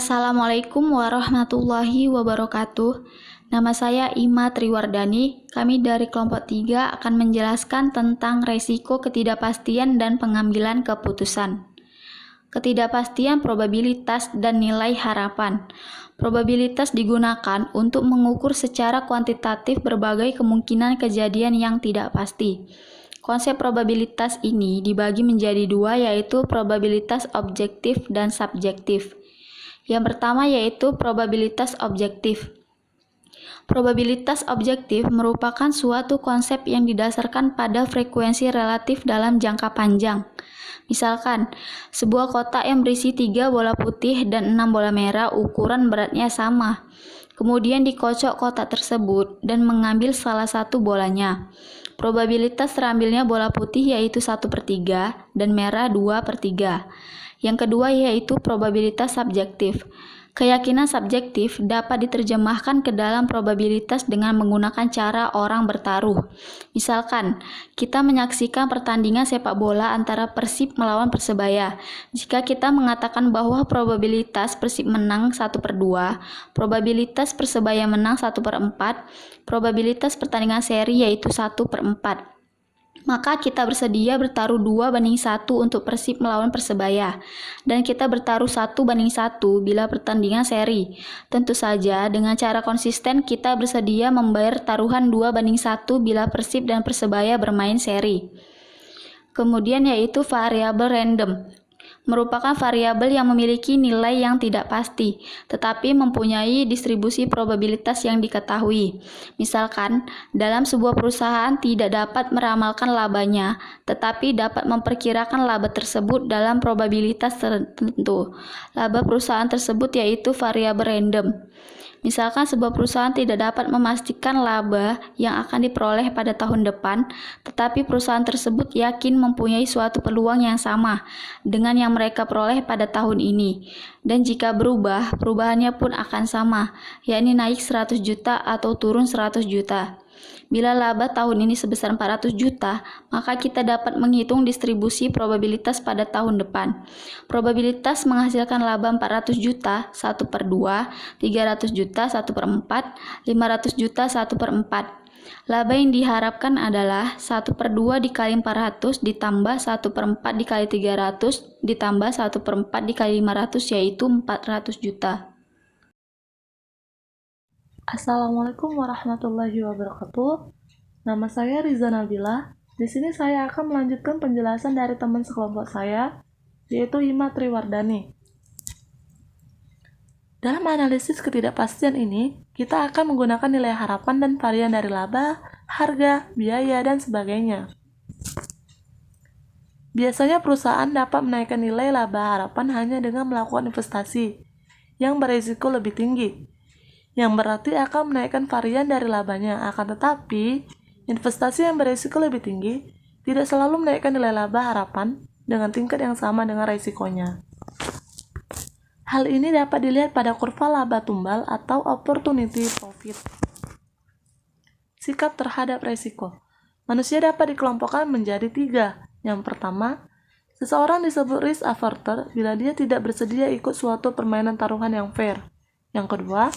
Assalamualaikum warahmatullahi wabarakatuh. Nama saya Ima Triwardani. Kami dari kelompok 3 akan menjelaskan tentang resiko ketidakpastian dan pengambilan keputusan. Ketidakpastian probabilitas dan nilai harapan. Probabilitas digunakan untuk mengukur secara kuantitatif berbagai kemungkinan kejadian yang tidak pasti. Konsep probabilitas ini dibagi menjadi dua, yaitu probabilitas objektif dan subjektif. Yang pertama yaitu probabilitas objektif. Probabilitas objektif merupakan suatu konsep yang didasarkan pada frekuensi relatif dalam jangka panjang. Misalkan, sebuah kotak yang berisi 3 bola putih dan 6 bola merah ukuran beratnya sama. Kemudian dikocok kotak tersebut dan mengambil salah satu bolanya. Probabilitas terambilnya bola putih yaitu 1/3 dan merah 2/3. Yang kedua yaitu probabilitas subjektif. Keyakinan subjektif dapat diterjemahkan ke dalam probabilitas dengan menggunakan cara orang bertaruh. Misalkan, kita menyaksikan pertandingan sepak bola antara Persib melawan Persebaya. Jika kita mengatakan bahwa probabilitas Persib menang 1/2, probabilitas Persebaya menang 1/4, probabilitas pertandingan seri yaitu 1/4. Maka kita bersedia bertaruh 2/1 untuk Persib melawan Persebaya, dan kita bertaruh 1/1 bila pertandingan seri. Tentu saja, dengan cara konsisten kita bersedia membayar taruhan 2/1 bila Persib dan Persebaya bermain seri. Kemudian yaitu variabel random. Merupakan variabel yang memiliki nilai yang tidak pasti, tetapi mempunyai distribusi probabilitas yang diketahui. Misalkan, dalam sebuah perusahaan tidak dapat meramalkan labanya, tetapi dapat memperkirakan laba tersebut dalam probabilitas tertentu. Laba perusahaan tersebut yaitu variabel random. Misalkan sebuah perusahaan tidak dapat memastikan laba yang akan diperoleh pada tahun depan, tetapi perusahaan tersebut yakin mempunyai suatu peluang yang sama dengan yang mereka peroleh pada tahun ini. Dan jika berubah, perubahannya pun akan sama, yakni naik 100 juta atau turun 100 juta. Bila laba tahun ini sebesar 400 juta, maka kita dapat menghitung distribusi probabilitas pada tahun depan. Probabilitas menghasilkan laba 400 juta 1/2, 300 juta 1/4, 500 juta 1/4. Laba yang diharapkan adalah 1/2 dikali 400 ditambah 1/4 dikali 300 ditambah 1/4 dikali 500 yaitu 400 juta. Assalamualaikum warahmatullahi wabarakatuh. Nama saya Riza Nabila. Di sini saya akan melanjutkan penjelasan dari teman sekelompok saya, yaitu Ima Triwardani. Dalam analisis ketidakpastian ini, kita akan menggunakan nilai harapan dan varian dari laba, harga, biaya, dan sebagainya. Biasanya perusahaan dapat menaikkan nilai laba harapan hanya dengan melakukan investasi yang berisiko lebih tinggi, yang berarti akan menaikkan varian dari labanya. Akan tetapi, investasi yang berisiko lebih tinggi tidak selalu menaikkan nilai laba harapan dengan tingkat yang sama dengan risikonya. Hal ini dapat dilihat pada kurva laba tumbal atau opportunity profit. Sikap terhadap risiko. Manusia dapat dikelompokkan menjadi 3. Yang pertama, seseorang disebut risk averter bila dia tidak bersedia ikut suatu permainan taruhan yang fair. Yang kedua,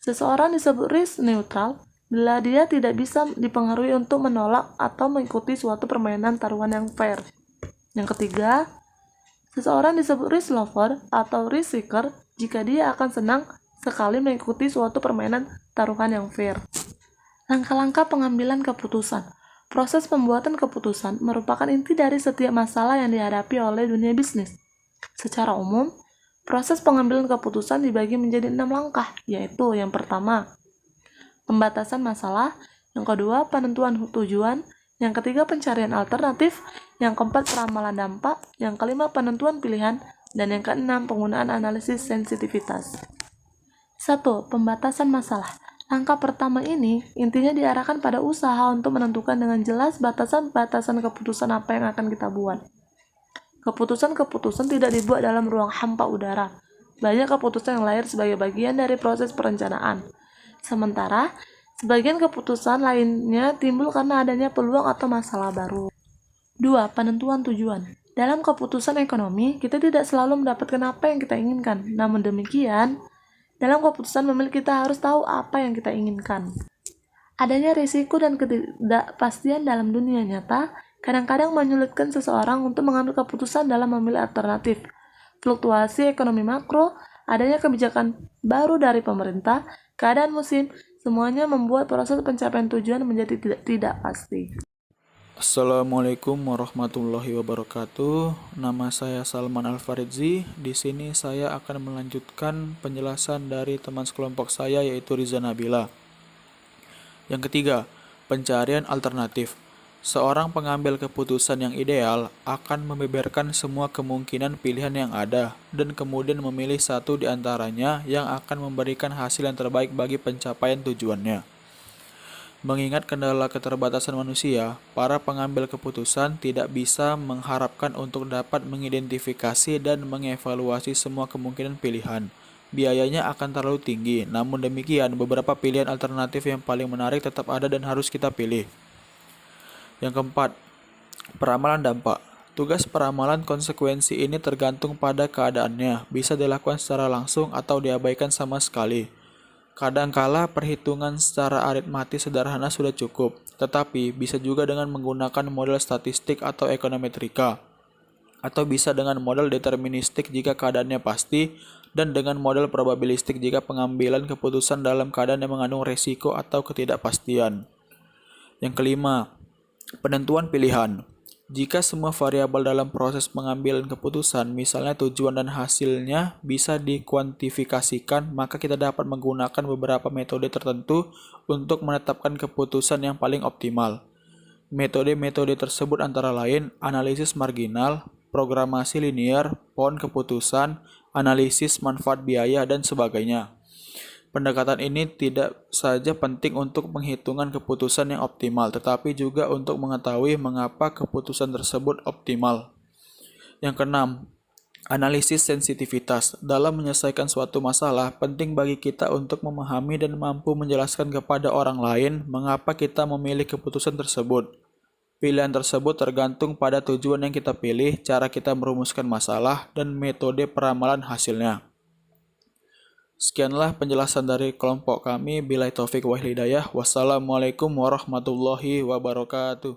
seseorang disebut risk neutral bila dia tidak bisa dipengaruhi untuk menolak atau mengikuti suatu permainan taruhan yang fair. Yang ketiga, seseorang disebut risk lover atau risk seeker jika dia akan senang sekali mengikuti suatu permainan taruhan yang fair. Langkah-langkah pengambilan keputusan. Proses pembuatan keputusan merupakan inti dari setiap masalah yang dihadapi oleh dunia bisnis. Secara umum, proses pengambilan keputusan dibagi menjadi 6 langkah, yaitu yang pertama, pembatasan masalah, yang kedua, penentuan tujuan, yang ketiga, pencarian alternatif, yang keempat, peramalan dampak, yang kelima, penentuan pilihan, dan yang keenam, penggunaan analisis sensitivitas. 1. Pembatasan masalah. Langkah pertama ini intinya diarahkan pada usaha untuk menentukan dengan jelas batasan-batasan keputusan apa yang akan kita buat. Keputusan-keputusan tidak dibuat dalam ruang hampa udara. Banyak keputusan yang lahir sebagai bagian dari proses perencanaan. Sementara, sebagian keputusan lainnya timbul karena adanya peluang atau masalah baru. 2. Penentuan tujuan. Dalam keputusan ekonomi, kita tidak selalu mendapatkan apa yang kita inginkan. Namun demikian, dalam keputusan memilih kita harus tahu apa yang kita inginkan. Adanya risiko dan ketidakpastian dalam dunia nyata kadang-kadang menyulitkan seseorang untuk mengambil keputusan dalam memilih alternatif. Fluktuasi ekonomi makro, adanya kebijakan baru dari pemerintah, keadaan musim, semuanya membuat proses pencapaian tujuan menjadi tidak pasti. Assalamualaikum warahmatullahi wabarakatuh. Nama saya Salman Al-Faridzi. Di sini saya akan melanjutkan penjelasan dari teman sekelompok saya yaitu Riza Nabila. Yang ketiga, pencarian alternatif. Seorang pengambil keputusan yang ideal akan membeberkan semua kemungkinan pilihan yang ada dan kemudian memilih satu di antaranya yang akan memberikan hasil yang terbaik bagi pencapaian tujuannya. Mengingat kendala keterbatasan manusia, para pengambil keputusan tidak bisa mengharapkan untuk dapat mengidentifikasi dan mengevaluasi semua kemungkinan pilihan. Biayanya akan terlalu tinggi, namun demikian beberapa pilihan alternatif yang paling menarik tetap ada dan harus kita pilih. Yang keempat, peramalan dampak. Tugas peramalan konsekuensi ini tergantung pada keadaannya, bisa dilakukan secara langsung atau diabaikan sama sekali. Kadangkala perhitungan secara aritmatis sederhana sudah cukup, tetapi bisa juga dengan menggunakan model statistik atau ekonometrika, atau bisa dengan model deterministik jika keadaannya pasti, dan dengan model probabilistik jika pengambilan keputusan dalam keadaan yang mengandung resiko atau ketidakpastian. Yang kelima, penentuan pilihan. Jika semua variabel dalam proses pengambilan keputusan, misalnya tujuan dan hasilnya, bisa dikuantifikasikan, maka kita dapat menggunakan beberapa metode tertentu untuk menetapkan keputusan yang paling optimal. Metode-metode tersebut antara lain analisis marginal, programasi linear, pohon keputusan, analisis manfaat biaya, dan sebagainya. Pendekatan ini tidak saja penting untuk penghitungan keputusan yang optimal, tetapi juga untuk mengetahui mengapa keputusan tersebut optimal. Yang keenam, analisis sensitivitas. Dalam menyelesaikan suatu masalah, penting bagi kita untuk memahami dan mampu menjelaskan kepada orang lain mengapa kita memilih keputusan tersebut. Pilihan tersebut tergantung pada tujuan yang kita pilih, cara kita merumuskan masalah, dan metode peramalan hasilnya. Sekianlah penjelasan dari kelompok kami. Billahi taufik wal hidayah. Wassalamualaikum warahmatullahi wabarakatuh.